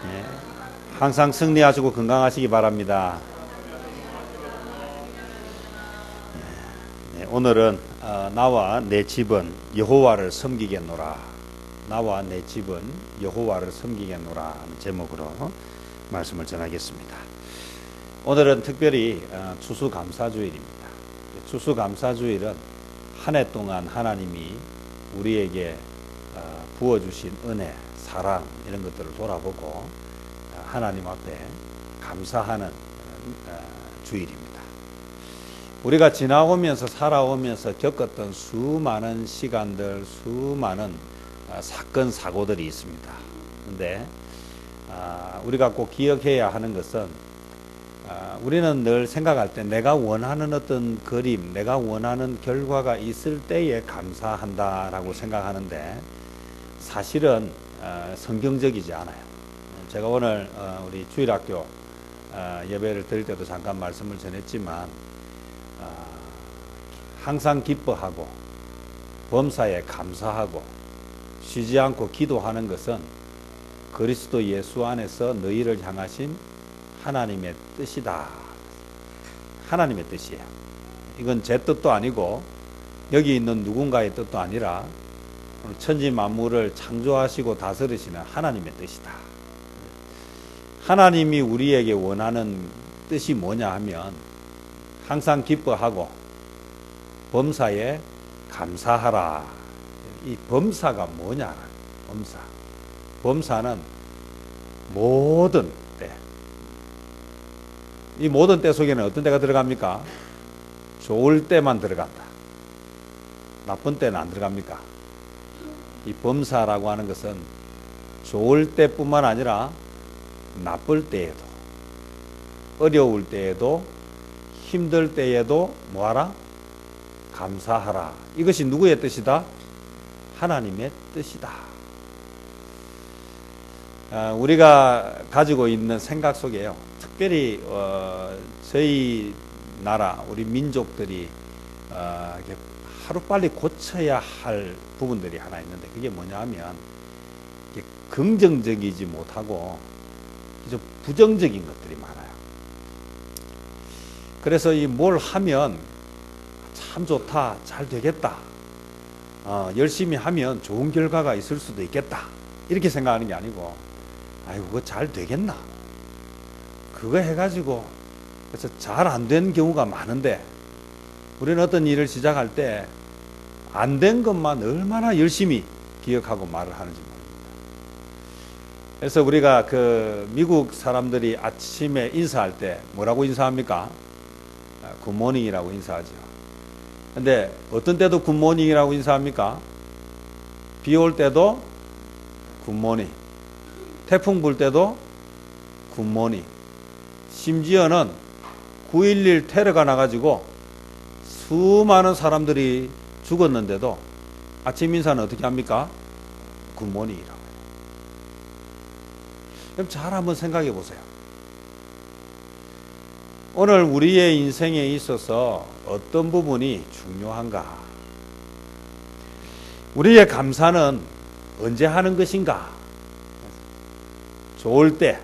예, 항상 승리하시고 건강하시기 바랍니다. 오늘은 나와 내 집은 여호와를 섬기겠노라. 나와 내 집은 여호와를 섬기겠노라 하는 제목으로 말씀을 전하겠습니다. 오늘은 특별히 추수감사주일입니다. 추수감사주일은 한 해 동안 하나님이 우리에게 부어주신 은혜, 사랑 이런 것들을 돌아보고 하나님 앞에 감사하는 주일입니다. 우리가 지나오면서 살아오면서 겪었던 수많은 시간들, 수많은 사건, 사고들이 있습니다. 그런데 우리가 꼭 기억해야 하는 것은 우리는 늘 생각할 때 내가 원하는 어떤 그림, 내가 원하는 결과가 있을 때에 감사한다라고 생각하는데 사실은 성경적이지 않아요. 제가 오늘 우리 주일학교 예배를 드릴 때도 잠깐 말씀을 전했지만 항상 기뻐하고 범사에 감사하고 쉬지 않고 기도하는 것은 그리스도 예수 안에서 너희를 향하신 하나님의 뜻이다. 하나님의 뜻이에요. 이건 제 뜻도 아니고 여기 있는 누군가의 뜻도 아니라 천지 만물을 창조하시고 다스리시는 하나님의 뜻이다. 하나님이 우리에게 원하는 뜻이 뭐냐 하면 항상 기뻐하고 범사에 감사하라. 이 범사가 뭐냐? 범사는 모든 때. 이 모든 때 속에는 어떤 때가 들어갑니까? 좋을 때만 들어간다. 나쁜 때는 안 들어갑니까? 이 범사라고 하는 것은 좋을 때뿐만 아니라 나쁠 때에도, 어려울 때에도, 힘들 때에도 뭐하라? 감사하라. 이것이 누구의 뜻이다? 하나님의 뜻이다. 우리가 가지고 있는 생각 속에요. 특별히 저희 나라, 우리 민족들이 하루빨리 고쳐야 할 부분들이 하나 있는데 그게 뭐냐 하면 긍정적이지 못하고 좀 부정적인 것들이 많아요. 그래서 이 뭘 하면 참 좋다, 잘 되겠다, 열심히 하면 좋은 결과가 있을 수도 있겠다 이렇게 생각하는 게 아니고 아이고 그거 잘 되겠나? 그거 해가지고 그래서 잘 안 된 경우가 많은데 우리는 어떤 일을 시작할 때 안 된 것만 얼마나 열심히 기억하고 말을 하는지 모릅니다. 그래서 우리가 그 미국 사람들이 아침에 인사할 때 뭐라고 인사합니까? 굿모닝이라고 인사하죠. 근데 어떤 때도 굿모닝이라고 인사합니까? 비 올 때도 굿모닝, 태풍 불 때도 굿모닝, 심지어는 9.11 테러가 나가지고 수많은 사람들이 죽었는데도 아침 인사는 어떻게 합니까? 굿모닝이라고. 그럼 잘 한번 생각해 보세요. 오늘 우리의 인생에 있어서 어떤 부분이 중요한가? 우리의 감사는 언제 하는 것인가? 좋을 때,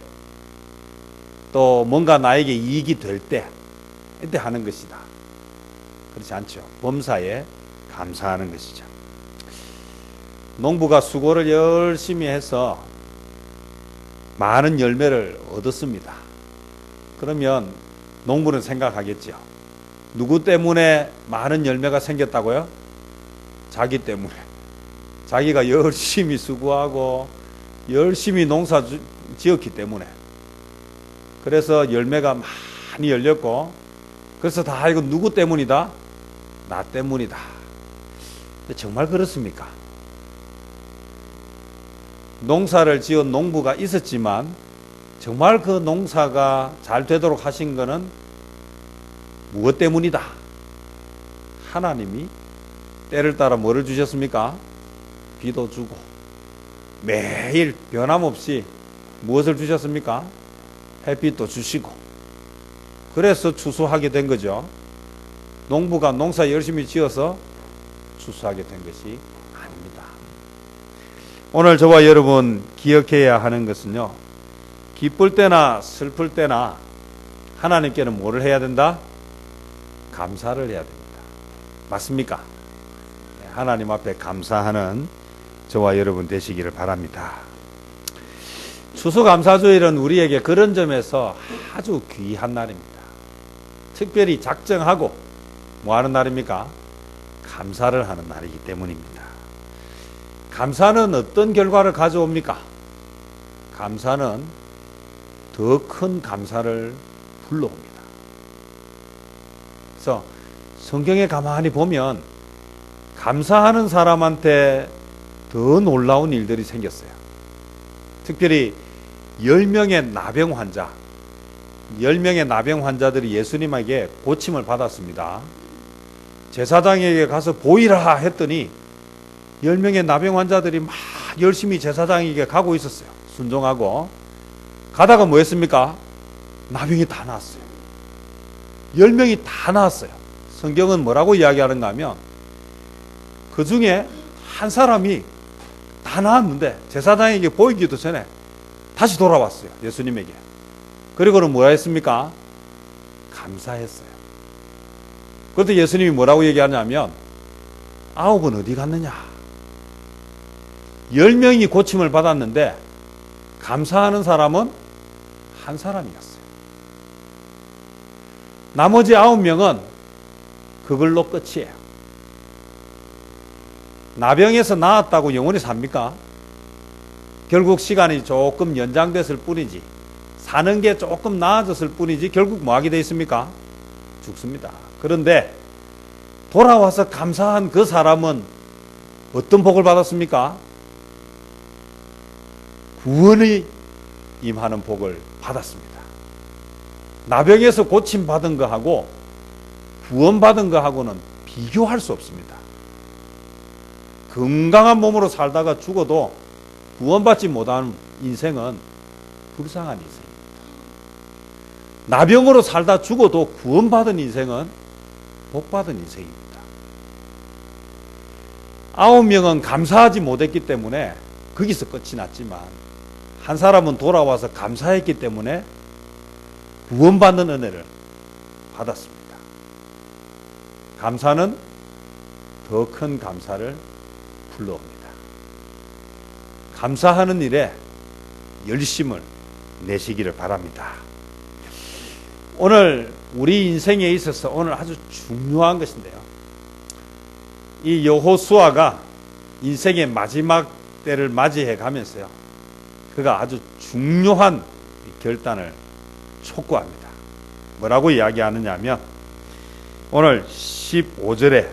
또 뭔가 나에게 이익이 될 때, 이때 하는 것이다. 그렇지 않죠. 범사에 감사하는 것이죠. 농부가 수고를 열심히 해서 많은 열매를 얻었습니다. 그러면 농부는 생각하겠죠. 누구 때문에 많은 열매가 생겼다고요? 자기 때문에. 자기가 열심히 수고하고 열심히 농사 지었기 때문에. 그래서 열매가 많이 열렸고 그래서 다 이거 누구 때문이다? 나 때문이다. 정말 그렇습니까? 농사를 지은 농부가 있었지만 정말 그 농사가 잘 되도록 하신 것은 무엇 때문이다? 하나님이 때를 따라 뭐를 주셨습니까? 비도 주고 매일 변함없이 무엇을 주셨습니까? 햇빛도 주시고 그래서 추수하게 된 거죠. 농부가 농사 열심히 지어서 추수하게 된 것이 아닙니다. 오늘 저와 여러분 기억해야 하는 것은요, 기쁠 때나 슬플 때나 하나님께는 뭐를 해야 된다? 감사를 해야 됩니다. 맞습니까? 하나님 앞에 감사하는 저와 여러분 되시기를 바랍니다. 추수감사주일은 우리에게 그런 점에서 아주 귀한 날입니다. 특별히 작정하고 뭐 하는 날입니까? 감사를 하는 날이기 때문입니다. 감사는 어떤 결과를 가져옵니까? 감사는 더 큰 감사를 불러옵니다. 그래서 성경에 가만히 보면 감사하는 사람한테 더 놀라운 일들이 생겼어요. 특별히 10명의 나병 환자, 10명의 나병 환자들이 예수님에게 고침을 받았습니다. 제사장에게 가서 보이라 했더니 10명의 나병 환자들이 막 열심히 제사장에게 가고 있었어요. 순종하고 가다가 뭐 했습니까? 나병이 다 나았어요. 10명이 다 나았어요. 성경은 뭐라고 이야기하는가 하면 그 중에 한 사람이 다 나았는데 제사장에게 보이기도 전에 다시 돌아왔어요. 예수님에게. 그리고는 뭐라 했습니까? 감사했어요. 그런데 예수님이 뭐라고 얘기하냐면 9은 어디 갔느냐? 10명이 고침을 받았는데 감사하는 사람은 한 사람이었어요. 나머지 9명은 그걸로 끝이에요. 나병에서 나았다고 영원히 삽니까? 결국 시간이 조금 연장됐을 뿐이지, 사는 게 조금 나아졌을 뿐이지 결국 뭐 하게 돼 있습니까? 죽습니다. 그런데 돌아와서 감사한 그 사람은 어떤 복을 받았습니까? 구원이 임하는 복을 받았습니다. 나병에서 고침받은 거하고 구원받은 거하고는 비교할 수 없습니다. 건강한 몸으로 살다가 죽어도 구원받지 못한 인생은 불쌍한 인생입니다. 나병으로 살다 죽어도 구원받은 인생은 복받은 인생입니다. 9명은 감사하지 못했기 때문에 거기서 끝이 났지만 한 사람은 돌아와서 감사했기 때문에 구원받는 은혜를 받았습니다. 감사는 더 큰 감사를 불러옵니다. 감사하는 일에 열심을 내시기를 바랍니다. 오늘 우리 인생에 있어서 오늘 아주 중요한 것인데요. 이 여호수아가 인생의 마지막 때를 맞이해 가면서요, 그가 아주 중요한 결단을 촉구합니다. 뭐라고 이야기하느냐 하면 오늘 15절에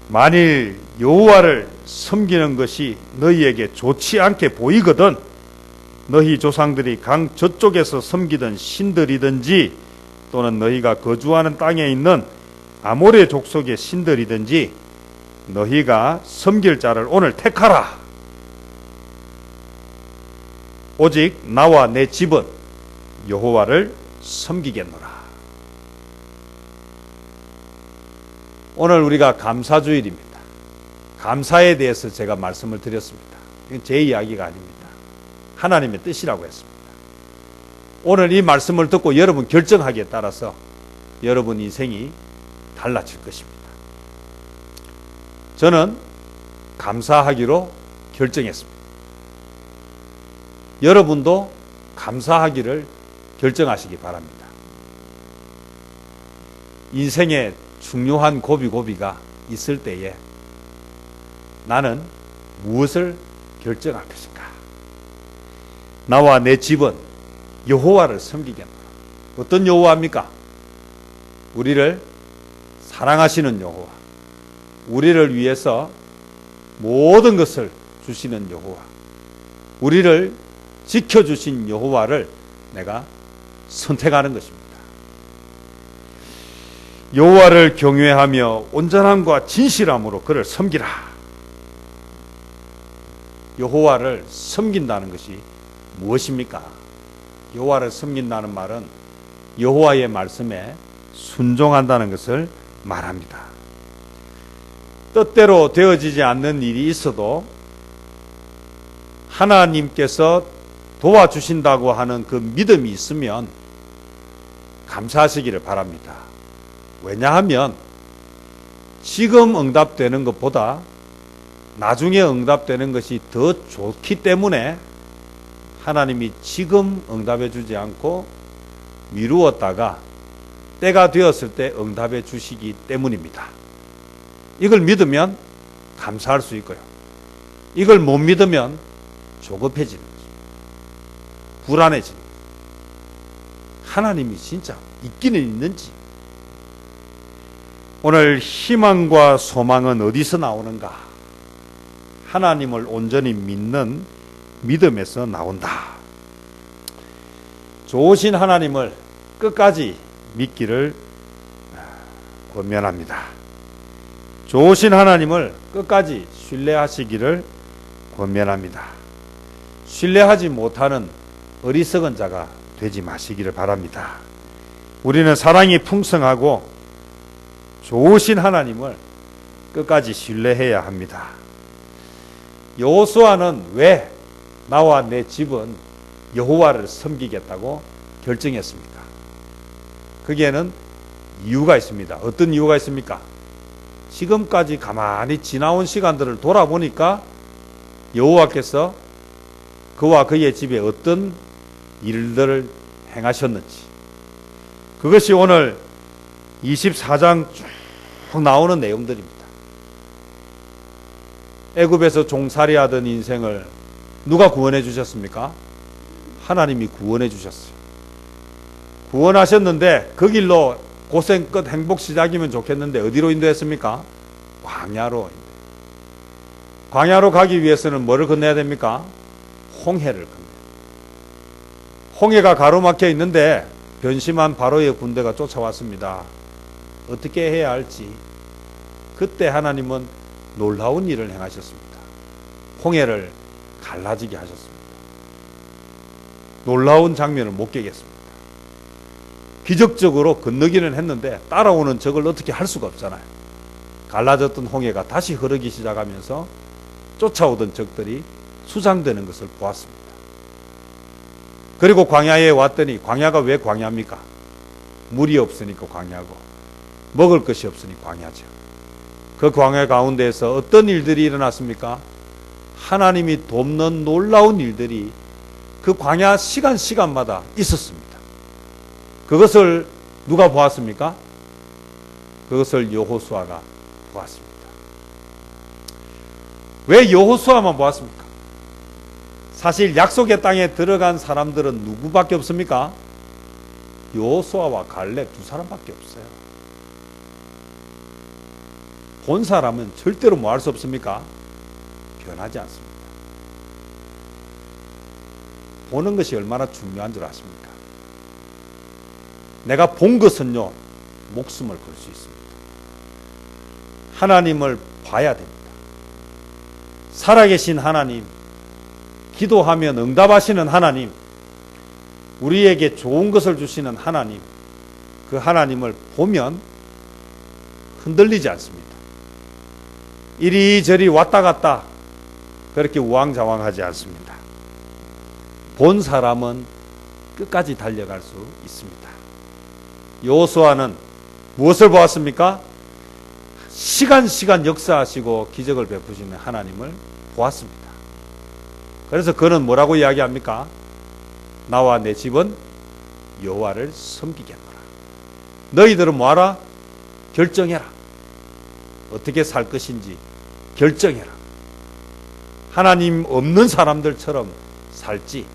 만일 여호와를 섬기는 것이 너희에게 좋지 않게 보이거든 너희 조상들이 강 저쪽에서 섬기던 신들이든지 또는 너희가 거주하는 땅에 있는 아모레 족속의 신들이든지 너희가 섬길 자를 오늘 택하라. 오직 나와 내 집은 여호와를 섬기겠노라. 오늘 우리가 감사주일입니다. 감사에 대해서 제가 말씀을 드렸습니다. 이건 제 이야기가 아닙니다. 하나님의 뜻이라고 했습니다. 오늘 이 말씀을 듣고 여러분 결정하기에 따라서 여러분 인생이 달라질 것입니다. 저는 감사하기로 결정했습니다. 여러분도 감사하기를 결정하시기 바랍니다. 인생에 중요한 고비고비가 있을 때에 나는 무엇을 결정할 것인가? 나와 내 집은 여호와를 섬기겠노라. 어떤 여호와입니까? 우리를 사랑하시는 여호와, 우리를 위해서 모든 것을 주시는 여호와, 우리를 지켜주신 여호와를 내가 선택하는 것입니다. 여호와를 경외하며 온전함과 진실함으로 그를 섬기라. 여호와를 섬긴다는 것이 무엇입니까? 여호와를 섬긴다는 말은 여호와의 말씀에 순종한다는 것을 말합니다. 뜻대로 되어지지 않는 일이 있어도 하나님께서 도와주신다고 하는 그 믿음이 있으면 감사하시기를 바랍니다. 왜냐하면 지금 응답되는 것보다 나중에 응답되는 것이 더 좋기 때문에 하나님이 지금 응답해 주지 않고 미루었다가 때가 되었을 때 응답해 주시기 때문입니다. 이걸 믿으면 감사할 수 있고요. 이걸 못 믿으면 조급해지는 거죠. 불안해지는 거죠. 하나님이 진짜 있기는 있는지. 오늘 희망과 소망은 어디서 나오는가? 하나님을 온전히 믿는 믿음에서 나온다. 좋으신 하나님을 끝까지 믿기를 권면합니다. 좋으신 하나님을 끝까지 신뢰하시기를 권면합니다. 신뢰하지 못하는 어리석은 자가 되지 마시기를 바랍니다. 우리는 사랑이 풍성하고 좋으신 하나님을 끝까지 신뢰해야 합니다. 여호수아는 왜 나와 내 집은 여호와를 섬기겠다고 결정했습니까? 거기에는 이유가 있습니다. 어떤 이유가 있습니까? 지금까지 가만히 지나온 시간들을 돌아보니까 여호와께서 그와 그의 집에 어떤 일들을 행하셨는지, 그것이 오늘 24장 쭉 나오는 내용들입니다. 애굽에서 종살이하던 인생을 누가 구원해 주셨습니까? 하나님이 구원해 주셨어요. 구원하셨는데 그 길로 고생 끝 행복 시작이면 좋겠는데 어디로 인도했습니까? 광야로. 광야로 가기 위해서는 뭐를 건너야 됩니까? 홍해를 건너야 됩니다. 홍해가 가로막혀 있는데 변심한 바로의 군대가 쫓아왔습니다. 어떻게 해야 할지. 그때 하나님은 놀라운 일을 행하셨습니다. 홍해를 갈라지게 하셨습니다. 놀라운 장면을 목격했습니다. 기적적으로 건너기는 했는데 따라오는 적을 어떻게 할 수가 없잖아요. 갈라졌던 홍해가 다시 흐르기 시작하면서 쫓아오던 적들이 수장되는 것을 보았습니다. 그리고 광야에 왔더니, 광야가 왜 광야입니까? 물이 없으니까 광야고 먹을 것이 없으니 광야죠. 그 광야 가운데에서 어떤 일들이 일어났습니까? 하나님이 돕는 놀라운 일들이 그 광야 시간마다 있었습니다. 그것을 누가 보았습니까? 그것을 여호수아가 보았습니다. 왜 여호수아만 보았습니까? 사실 약속의 땅에 들어간 사람들은 누구밖에 없습니까? 여호수아와 갈렙 두 사람밖에 없어요. 본 사람은 절대로 뭐 할 수 없습니까? 변하지 않습니다. 보는 것이 얼마나 중요한 줄 아십니까? 내가 본 것은요, 목숨을 걸 수 있습니다. 하나님을 봐야 됩니다. 살아계신 하나님, 기도하면 응답하시는 하나님, 우리에게 좋은 것을 주시는 하나님, 그 하나님을 보면 흔들리지 않습니다. 이리저리 왔다 갔다 그렇게 우왕좌왕하지 않습니다. 본 사람은 끝까지 달려갈 수 있습니다. 여호수아는 무엇을 보았습니까? 시간 역사하시고 기적을 베푸시는 하나님을 보았습니다. 그래서 그는 뭐라고 이야기합니까? 나와 내 집은 여호와를 섬기겠노라. 너희들은 뭐하라? 결정해라. 어떻게 살 것인지 결정해라. 하나님 없는 사람들처럼 살지,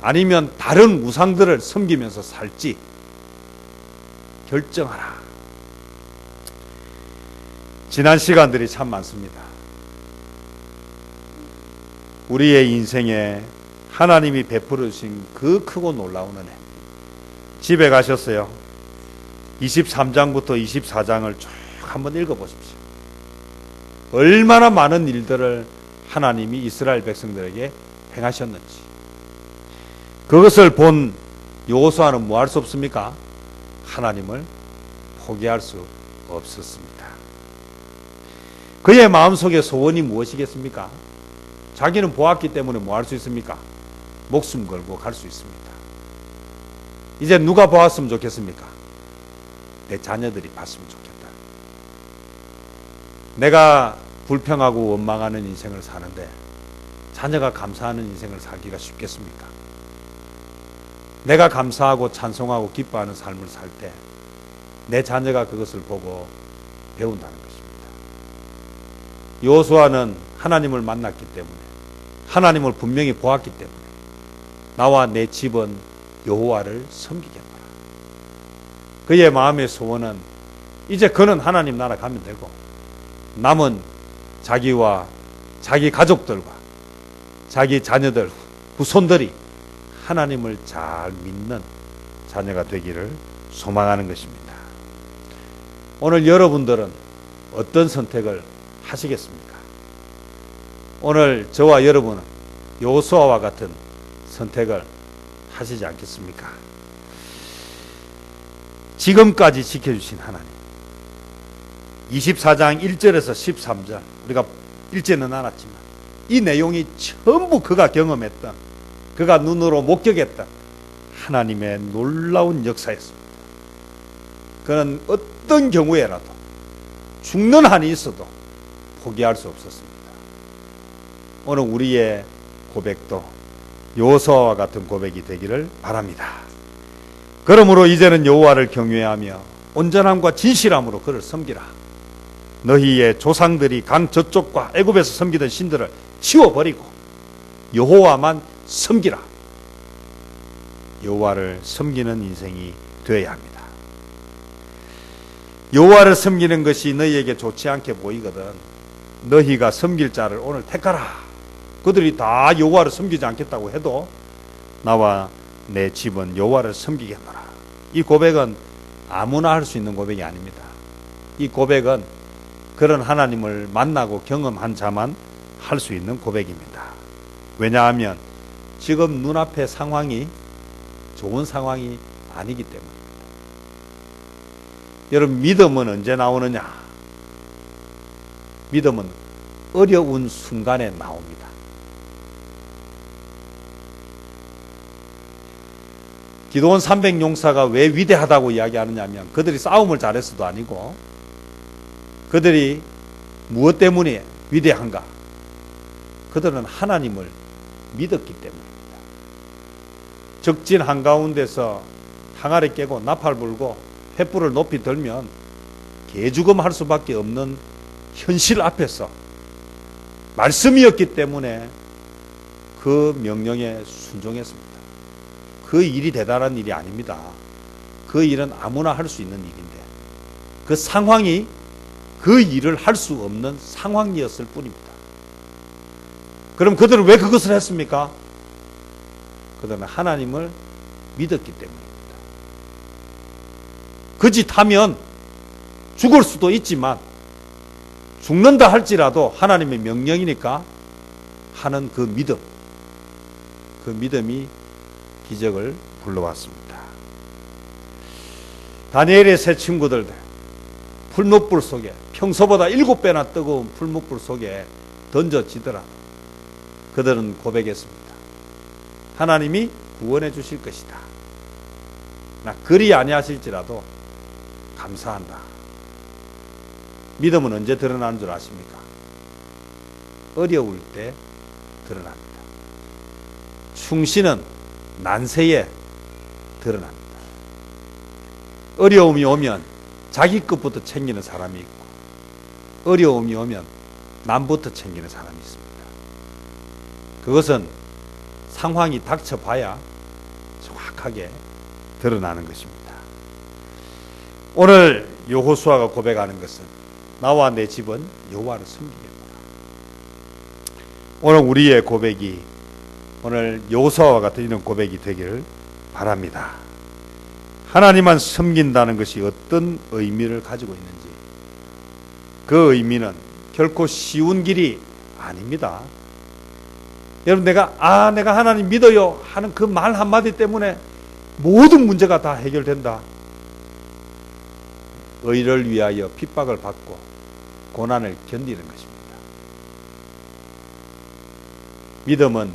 아니면 다른 우상들을 섬기면서 살지 결정하라. 지난 시간들이 참 많습니다. 우리의 인생에 하나님이 베풀어 주신 그 크고 놀라운 은혜, 집에 가셨어요. 23장부터 24장을 쭉 한번 읽어보십시오. 얼마나 많은 일들을 하나님이 이스라엘 백성들에게 행하셨는지. 그것을 본 여호수아는 뭐 할 수 없습니까? 하나님을 포기할 수 없었습니다. 그의 마음속의 소원이 무엇이겠습니까? 자기는 보았기 때문에 뭐 할 수 있습니까? 목숨 걸고 갈 수 있습니다. 이제 누가 보았으면 좋겠습니까? 내 자녀들이 봤으면 좋겠다. 내가 불평하고 원망하는 인생을 사는데 자녀가 감사하는 인생을 살기가 쉽겠습니까? 내가 감사하고 찬송하고 기뻐하는 삶을 살 때 내 자녀가 그것을 보고 배운다는 것입니다. 여호수아는 하나님을 만났기 때문에, 하나님을 분명히 보았기 때문에 나와 내 집은 여호와를 섬기겠노라. 그의 마음의 소원은 이제 그는 하나님 나라 가면 되고 남은 자기와 자기 가족들과 자기 자녀들, 후손들이 하나님을 잘 믿는 자녀가 되기를 소망하는 것입니다. 오늘 여러분들은 어떤 선택을 하시겠습니까? 오늘 저와 여러분은 여호수아와 같은 선택을 하시지 않겠습니까? 지금까지 지켜주신 하나님, 24장 1절에서 13절, 우리가 읽지는 않았지만 이 내용이 전부 그가 경험했던, 그가 눈으로 목격했던 하나님의 놀라운 역사였습니다. 그는 어떤 경우에라도 죽는 한이 있어도 포기할 수 없었습니다. 오늘 우리의 고백도 여호수아와 같은 고백이 되기를 바랍니다. 그러므로 이제는 여호와를 경외하며 온전함과 진실함으로 그를 섬기라. 너희의 조상들이 강 저쪽과 애굽에서 섬기던 신들을 치워버리고 여호와만 섬기라. 여호와를 섬기는 인생이 되어야 합니다. 여호와를 섬기는 것이 너희에게 좋지 않게 보이거든 너희가 섬길 자를 오늘 택하라. 그들이 다 여호와를 섬기지 않겠다고 해도 나와 내 집은 여호와를 섬기겠노라. 이 고백은 아무나 할 수 있는 고백이 아닙니다. 이 고백은 그런 하나님을 만나고 경험한 자만 할 수 있는 고백입니다. 왜냐하면 지금 눈앞의 상황이 좋은 상황이 아니기 때문입니다. 여러분, 믿음은 언제 나오느냐? 믿음은 어려운 순간에 나옵니다. 기드온 300용사가 왜 위대하다고 이야기하느냐면 그들이 싸움을 잘했어도 아니고 그들이 무엇 때문에 위대한가? 그들은 하나님을 믿었기 때문입니다. 적진 한가운데서 항아리 깨고 나팔 불고 횃불을 높이 들면 개죽음할 수밖에 없는 현실 앞에서 말씀이었기 때문에 그 명령에 순종했습니다. 그 일이 대단한 일이 아닙니다. 그 일은 아무나 할 수 있는 일인데 그 상황이 그 일을 할 수 없는 상황이었을 뿐입니다. 그럼 그들은 왜 그것을 했습니까? 그들은 하나님을 믿었기 때문입니다. 그 짓 하면 죽을 수도 있지만 죽는다 할지라도 하나님의 명령이니까 하는 그 믿음이 기적을 불러왔습니다. 다니엘의 세 친구들 풀무불 속에 평소보다 7배나 뜨거운 풀무불 속에 던져지더라도 그들은 고백했습니다. 하나님이 구원해 주실 것이다. 나 그리 아니하실지라도 감사한다. 믿음은 언제 드러나는 줄 아십니까? 어려울 때 드러납니다. 충신은 난세에 드러납니다. 어려움이 오면 자기 것부터 챙기는 사람이 있고 어려움이 오면 남부터 챙기는 사람이 있습니다. 그것은 상황이 닥쳐봐야 정확하게 드러나는 것입니다. 오늘 여호수아가 고백하는 것은 나와 내 집은 여호와를 섬기겠노라. 오늘 우리의 고백이 오늘 여호수아와 같은 이런 고백이 되기를 바랍니다. 하나님만 섬긴다는 것이 어떤 의미를 가지고 있는지 그 의미는 결코 쉬운 길이 아닙니다. 여러분, 내가 하나님 믿어요 하는 그 말 한마디 때문에 모든 문제가 다 해결된다. 의를 위하여 핍박을 받고 고난을 견디는 것입니다. 믿음은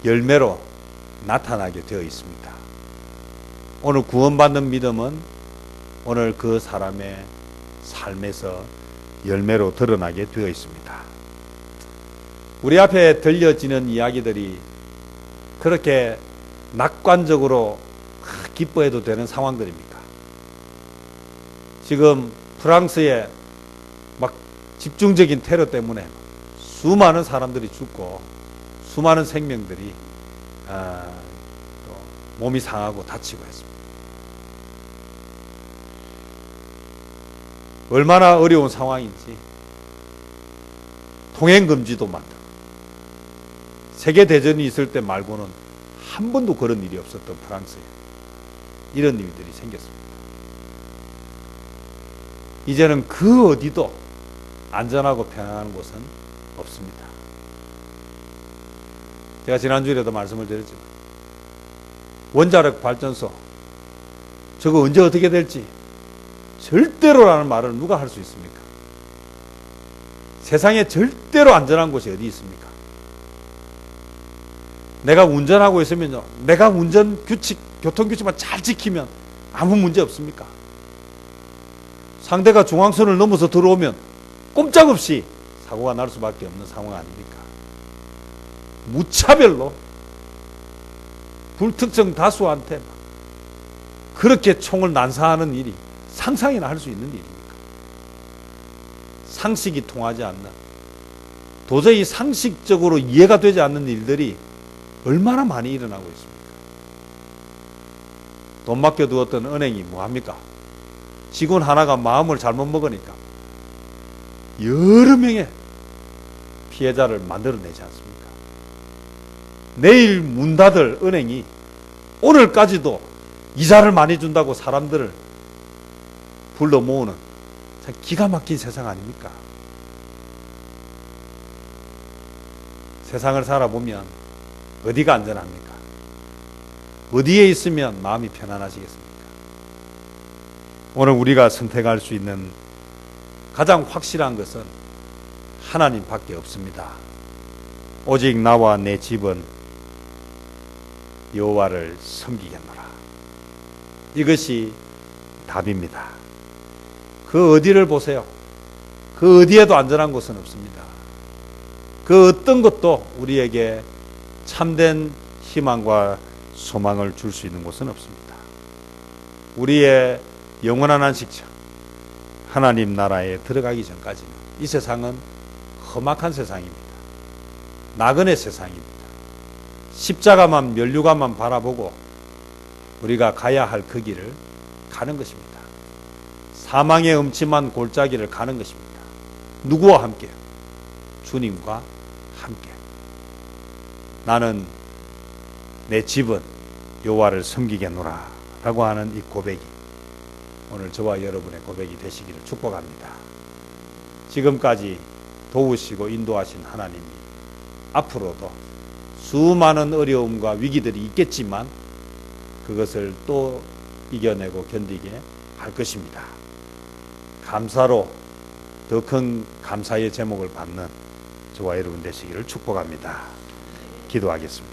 열매로 나타나게 되어 있습니다. 오늘 구원받는 믿음은 오늘 그 사람의 삶에서 열매로 드러나게 되어 있습니다. 우리 앞에 들려지는 이야기들이 그렇게 낙관적으로 기뻐해도 되는 상황들입니까? 지금 프랑스에 막 집중적인 테러 때문에 수많은 사람들이 죽고 수많은 생명들이 또 몸이 상하고 다치고 했습니다. 얼마나 어려운 상황인지 통행금지도 만들고 세계대전이 있을 때 말고는 한 번도 그런 일이 없었던 프랑스에 이런 일들이 생겼습니다. 이제는 그 어디도 안전하고 편안한 곳은 없습니다. 제가 지난주에도 말씀을 드렸지만 원자력 발전소 저거 언제 어떻게 될지 절대로라는 말을 누가 할 수 있습니까? 세상에 절대로 안전한 곳이 어디 있습니까? 내가 운전하고 있으면요, 내가 운전 규칙, 교통 규칙만 잘 지키면 아무 문제 없습니까? 상대가 중앙선을 넘어서 들어오면 꼼짝없이 사고가 날 수밖에 없는 상황 아닙니까? 무차별로 불특정 다수한테 그렇게 총을 난사하는 일이 상상이나 할 수 있는 일입니까? 상식이 통하지 않는, 도저히 상식적으로 이해가 되지 않는 일들이 얼마나 많이 일어나고 있습니까? 돈 맡겨두었던 은행이 뭐합니까? 직원 하나가 마음을 잘못 먹으니까 여러 명의 피해자를 만들어내지 않습니까? 내일 문 닫을 은행이 오늘까지도 이자를 많이 준다고 사람들을 불러 모으는 참 기가 막힌 세상 아닙니까? 세상을 살아보면 어디가 안전합니까? 어디에 있으면 마음이 편안하시겠습니까? 오늘 우리가 선택할 수 있는 가장 확실한 것은 하나님밖에 없습니다. 오직 나와 내 집은 여호와를 섬기겠노라. 이것이 답입니다. 그 어디를 보세요. 그 어디에도 안전한 곳은 없습니다. 그 어떤 것도 우리에게 참된 희망과 소망을 줄 수 있는 곳은 없습니다. 우리의 영원한 안식처 하나님 나라에 들어가기 전까지는 이 세상은 험악한 세상입니다. 나그네 세상입니다. 십자가만 면류관만 바라보고 우리가 가야 할 그 길을 가는 것입니다. 사망의 음침한 골짜기를 가는 것입니다. 누구와 함께? 주님과 함께. 나는 내 집은 여호와를 섬기겠노라 라고 하는 이 고백이 오늘 저와 여러분의 고백이 되시기를 축복합니다. 지금까지 도우시고 인도하신 하나님이 앞으로도 수많은 어려움과 위기들이 있겠지만 그것을 또 이겨내고 견디게 할 것입니다. 감사로 더 큰 감사의 제목을 받는 저와 여러분 되시기를 축복합니다. 기도하겠습니다.